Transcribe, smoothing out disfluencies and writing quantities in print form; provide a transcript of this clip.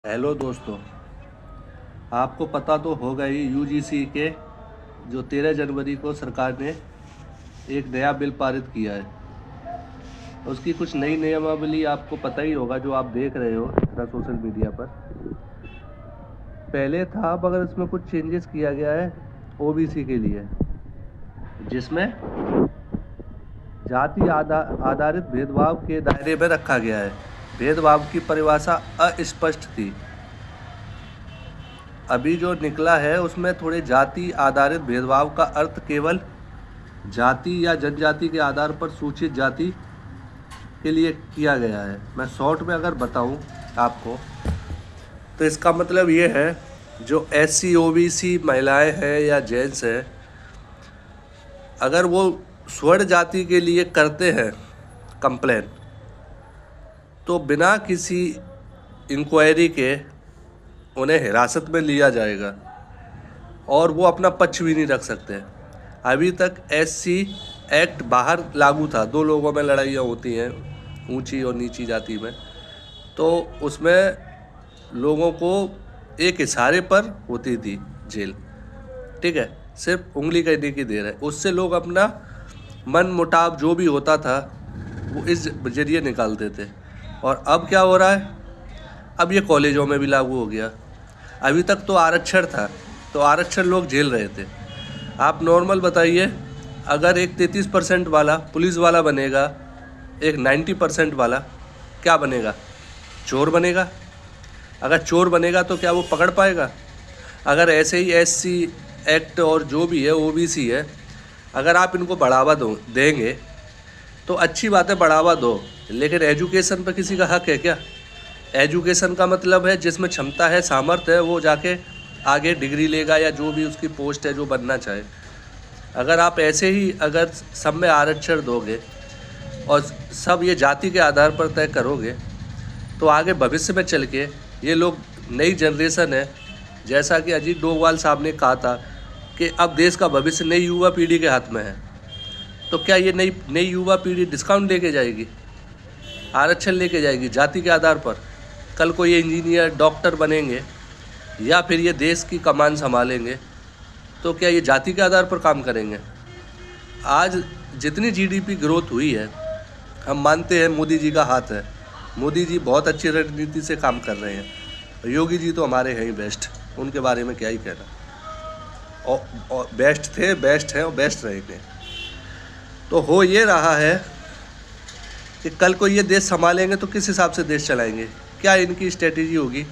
Hello दोस्तों, आपको पता तो होगा ही यूजीसी के जो 13 जनवरी को सरकार ने एक नया बिल पारित किया है। उसकी कुछ नई नियमावली आपको पता ही होगा जो आप देख रहे हो इतना सोशल मीडिया पर। पहले था, मगर इसमें कुछ चेंजेस किया गया है ओबीसी के लिए, जिसमें जाति आधारित भेदभाव के दायरे में रखा गया है। भेदभाव की परिभाषा अस्पष्ट थी। अभी जो निकला है उसमें थोड़े जाति आधारित भेदभाव का अर्थ केवल जाति या जनजाति के आधार पर सूचित जाति के लिए किया गया है। मैं शॉर्ट में अगर बताऊं आपको तो इसका मतलब ये है, जो एससी ओबीसी महिलाएं हैं या जेंट्स हैं, अगर वो स्वर्ण जाति के लिए करते हैं कंप्लेन, तो बिना किसी इंक्वायरी के उन्हें हिरासत में लिया जाएगा और वो अपना पक्ष भी नहीं रख सकते। अभी तक एससी एक्ट बाहर लागू था, दो लोगों में लड़ाइयाँ होती हैं ऊंची और नीची जाति में, तो उसमें लोगों को एक इशारे पर होती थी जेल। ठीक है, सिर्फ उंगली कहने की देर है, उससे लोग अपना मन मुटाव जो भी होता था वो इस जरिए निकालते थे। और अब क्या हो रहा है, अब ये कॉलेजों में भी लागू हो गया। अभी तक तो आरक्षण था, तो आरक्षण लोग झेल रहे थे। आप नॉर्मल बताइए, अगर एक 33% वाला पुलिस वाला बनेगा, एक 90% वाला क्या बनेगा? चोर बनेगा। अगर चोर बनेगा तो क्या वो पकड़ पाएगा? अगर ऐसे ही एससी एक्ट और जो भी है ओबीसी है, अगर आप इनको बढ़ावा देंगे तो अच्छी बात है, बढ़ावा दो, लेकिन एजुकेशन पर किसी का हक है क्या? एजुकेशन का मतलब है जिसमें क्षमता है, सामर्थ्य है, वो जाके आगे डिग्री लेगा या जो भी उसकी पोस्ट है जो बनना चाहे। अगर आप ऐसे ही अगर सब में आरक्षण दोगे और सब ये जाति के आधार पर तय करोगे, तो आगे भविष्य में चल के ये लोग, नई जनरेशन है, जैसा कि अजीत डोभाल साहब ने कहा था कि अब देश का भविष्य नई युवा पीढ़ी के हाथ में है, तो क्या ये नई युवा पीढ़ी डिस्काउंट लेके जाएगी, आरक्षण लेके जाएगी जाति के आधार पर? कल को ये इंजीनियर डॉक्टर बनेंगे या फिर ये देश की कमान संभालेंगे, तो क्या ये जाति के आधार पर काम करेंगे? आज जितनी जीडीपी ग्रोथ हुई है, हम मानते हैं मोदी जी का हाथ है, मोदी जी बहुत अच्छी रणनीति से काम कर रहे हैं। योगी जी तो हमारे हैं ही बेस्ट, उनके बारे में क्या ही कहना। और बेस्ट थे, बेस्ट हैं और बेस्ट रहेंगे। तो हो ये रहा है कि कल को ये देश संभालेंगे तो किस हिसाब से देश चलाएंगे, क्या इनकी स्ट्रेटेजी होगी?